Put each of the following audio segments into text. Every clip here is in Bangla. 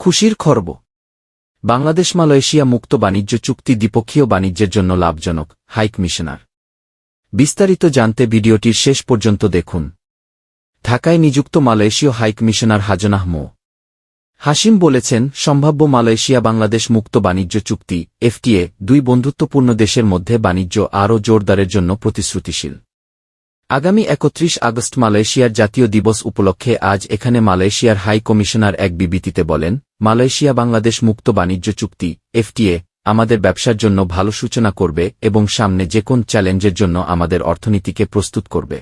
খুশির খবর, বাংলাদেশ মালয়েশিয়া মুক্ত বাণিজ্য চুক্তি দ্বিপক্ষীয় বাণিজ্যের জন্য লাভজনক, হাইকমিশনার। বিস্তারিত জানতে ভিডিওটির শেষ পর্যন্ত দেখুন। ঢাকায় নিযুক্ত মালয়েশীয় হাইকমিশনার হাজনাহ মো. হাশিম বলেছেন, সম্ভাব্য মালয়েশিয়া বাংলাদেশ মুক্ত বাণিজ্য চুক্তি এফটিএ দুই বন্ধুত্বপূর্ণ দেশের মধ্যে বাণিজ্য আরও জোরদারের জন্য প্রতিশ্রুতিশীল। আগামী ৩১ আগস্ট মালয়েশিয়ার জাতীয় দিবস উপলক্ষে আজ এখানে মালয়েশিয়ার হাই কমিশনার এক বিবৃতিতে বলেন, মালয়েশিয়া বাংলাদেশ মুক্ত বাণিজ্য চুক্তি এফটিএ আমাদের ব্যবসার জন্য ভালো সূচনা করবে এবং সামনে যে কোন চ্যালেঞ্জের জন্য আমাদের অর্থনীতিকে প্রস্তুত করবে।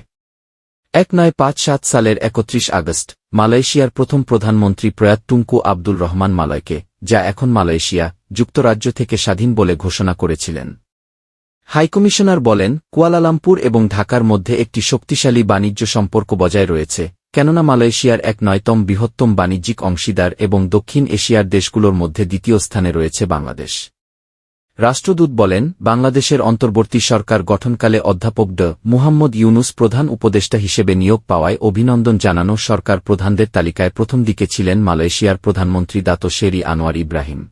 ১৯৫৭ সালের ৩১ আগস্ট মালয়েশিয়ার প্রথম প্রধানমন্ত্রী প্রয়াত টুংকু আব্দুল রহমান মালয়কে, যা এখন মালয়েশিয়া যুক্তরাজ্য থেকে স্বাধীন বলে ঘোষণা করেছিলেন। হাইকমিশনার বলেন, কুয়ালালামপুর এবং ঢাকার মধ্যে একটি শক্তিশালী বাণিজ্য সম্পর্ক বজায় রয়েছে, কেননা মালয়েশিয়ার ৯তম বৃহত্তম বাণিজ্যিক অংশীদার এবং দক্ষিণ এশিয়ার দেশগুলোর মধ্যে দ্বিতীয় স্থানে রয়েছে বাংলাদেশ। রাষ্ট্রদূত বলেন, বাংলাদেশের অন্তর্বর্তী সরকার গঠনকালে অধ্যাপক ড. মুহাম্মদ ইউনুস প্রধান উপদেষ্টা হিসেবে নিয়োগ পাওয়ায় অভিনন্দন জানানো সরকার প্রধানদের তালিকায় প্রথম দিকে ছিলেন মালয়েশিয়ার প্রধানমন্ত্রী দাতো শেরি আনোয়ার ইব্রাহিম।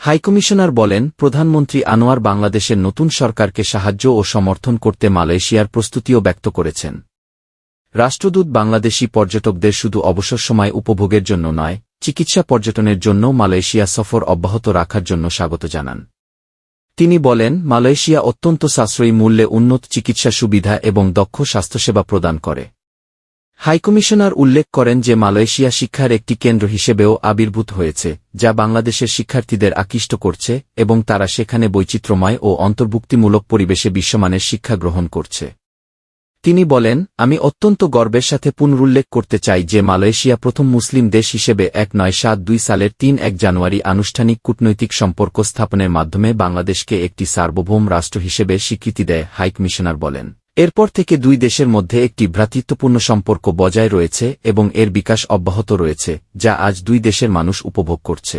হাইকমিশনার বলেন, প্রধানমন্ত্রী আনোয়ার বাংলাদেশের নতুন সরকারকে সাহায্য ও সমর্থন করতে মালয়েশিয়ার প্রস্তুতিও ব্যক্ত করেছেন। রাষ্ট্রদূত বাংলাদেশি পর্যটকদের শুধু অবসর সময় উপভোগের জন্য নয়, চিকিৎসা পর্যটনের জন্য মালয়েশিয়া সফর অব্যাহত রাখার জন্য স্বাগত জানান। তিনি বলেন, মালয়েশিয়া অত্যন্ত সাশ্রয়ী মূল্যে উন্নত চিকিৎসা সুবিধা এবং দক্ষ স্বাস্থ্যসেবা প্রদান করে। হাইকমিশনার উল্লেখ করেন যে মালয়েশিয়া শিক্ষার একটি কেন্দ্র হিসেবেও আবির্ভূত হয়েছে, যা বাংলাদেশের শিক্ষার্থীদের আকৃষ্ট করছে এবং তারা সেখানে বৈচিত্র্যময় ও অন্তর্ভুক্তিমূলক পরিবেশে বিশ্বমানের শিক্ষা গ্রহণ করছে। তিনি বলেন, আমি অত্যন্ত গর্বের সাথে পুনরুল্লেখ করতে চাই যে মালয়েশিয়া প্রথম মুসলিম দেশ হিসেবে ১৯৭২ সালের ৩ জানুয়ারি আনুষ্ঠানিক কূটনৈতিক সম্পর্ক স্থাপনের মাধ্যমে বাংলাদেশকে একটি সার্বভৌম রাষ্ট্র হিসেবে স্বীকৃতি দেয়। হাইকমিশনার বলেন, এরপর থেকে দুই দেশের মধ্যে একটি ভ্রাতৃত্বপূর্ণ সম্পর্ক বজায় রয়েছে এবং এর বিকাশ অব্যাহত রয়েছে, যা আজ দুই দেশের মানুষ উপভোগ করছে।